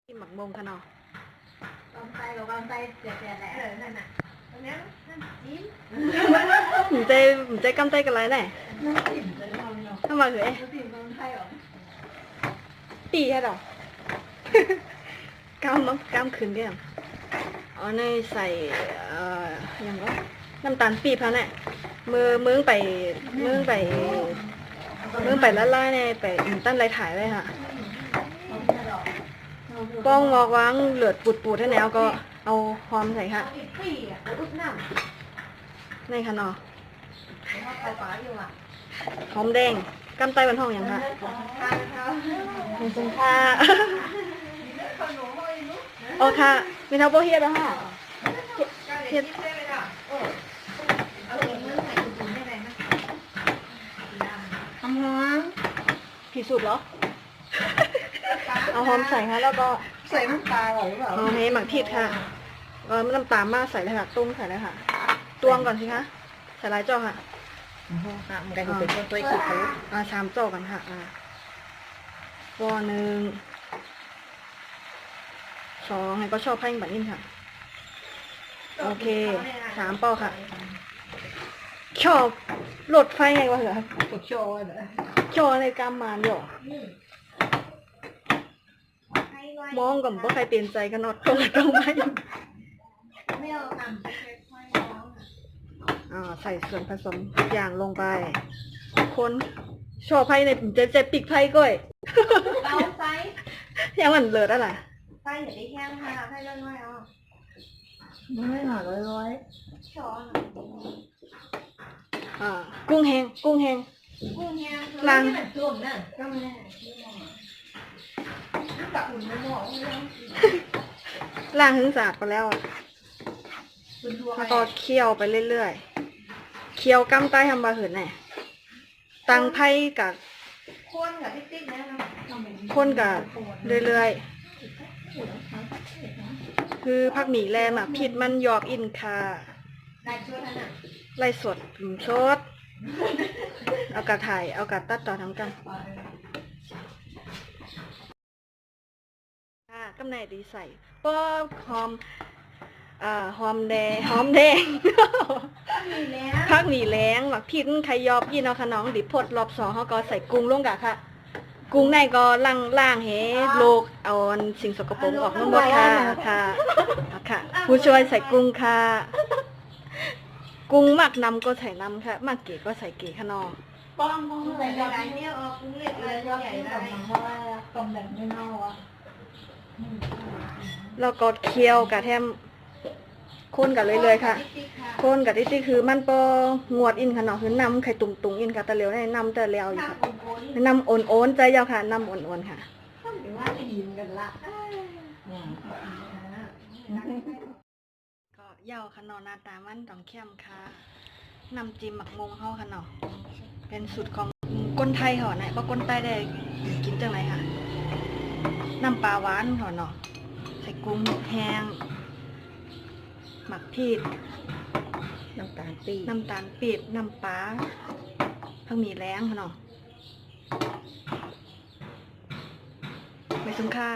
ที่หมักมงค่ะเนาะกำไส้กับกำไส้เสียแหละนั่นน่ะตรงนี้นั่นจิ้มผมใจกำใจกันไรแน่นั่นจิ้มจะทำเนาะทำมาเหรอจิ้มกำไส้หรอปีแค่หรอ กำขึ้นเดียวอ๋อในใส่อย่างก็น้ำตาลปีบเขาเนี่ยมือไปละลายในไปตั้นไรถ่ายไว้ค่ะป้องงอกวางเหลือดปูดให้แนวก็เอาหอมใส่ค่ะในค่ะเนาะหอมแดงกำไตบันห้องอย่างค่ะเป็นค่ะโอ้ค่ะมีเท่าโบเฮียแล้วค่ะเฮ็ดหอมผิดสูตรเหรอเอาหอมใส่ค่ะแล้วก็ใส่น้ำปลาหรือเปล่าเอาให้หมักพริกค่ะก็น้ำตาลมาใส่เลยค่ะตุ้มใส่เลยค่ะตวงก่อนสิคะใส่ลายจอกค่ะมันก็จะเป็นตัวขี้เขา3 จอกกันค่ะปอ1 2ให้ก็ชอบให้แบบนี้ค่ะโอเค3 ปอค่ะชอบโหลดไฟไงวะเหรอตัวโชว์เหรอโชว์ในกำมาเดี๋ยวมองก่อนว่าใครเปลี่ยนใจกันนอดตรงไปไม่เอาทำใส่ส่วนผสมอย่างลงไปคนชอบไพ่ในเจ็บปีกไพ่ก้อยเอาไซส์ยังมันเลิศอะไรไซส์อย่าได้แห้งค่ะไซส์น้อยๆไม่หน่อยร้อยช้อนกุ้งแห้งล้างก็ไม่กับอุ่นไม่หมดล้างถึงสะอาดไปแล้วแล้วก็เคี่ยวไปเรื่อยๆเคี่ยวกำใต้ทำบะเหินแน่ตังไพ่กับคนกับติ๊กๆนะคนกับเรื่อยๆคือผักหมี่แลมผิดมันยอกอินคาไล่สดชดเอากระถ่ายเอากระตัดต่อทั้งกันกำไหนดีใส่ป้อหอมหอมแดงผักหมี่แล้งหมักพริกไข่ยอบยี่นอขนองดิบพดรอบ2เขาก็ใส่กุ้งลงกะค่ะกุ้งในก็ล่างเฮโลกเอาสิ่งสกปรกออกทั้งหมดค่ะผู้ช่วยใส่กุ้งค่ะกุ้งหมักน้ำก็ใส่น้ำค่ะหมักเก๋ก็ใส่เก๋ขนองป้องใส่อะไรเนี่ยกุ้งเล็กเลยใหญ่ได้เพราะว่าต้มแบบไม่เน่าแล้วก็เคี่ยวกะแทมคนกันเลยค่ะคนกับที่คือมันปองวดอินค่ะเนาะคือน้ำไข่ตุ่งอินค่ะแต่เร็วได้น้ำแต่เร็วอยู่ค่ะน้ำอ่อนใจยาวค่ะน้ำอ่อนค่ะหรือว่าจะยินกันละก็ยาวค่ะเนาะหน้าตามันต้องเข้มค่ะน้ำจิ้มหมักมงเขาค่ะเนาะเป็นสูตรของคนไทยเหรอเนี่ยเพราะคนใต้ได้กินจังไรค่ะน้ำปลาหวานเหรอเนาะใส่กุ้งแห้งหมักพริกน้ำตาลปี๊บน้ำปลาผักหมี่แล้งค่ะเนาะไม่สมค่า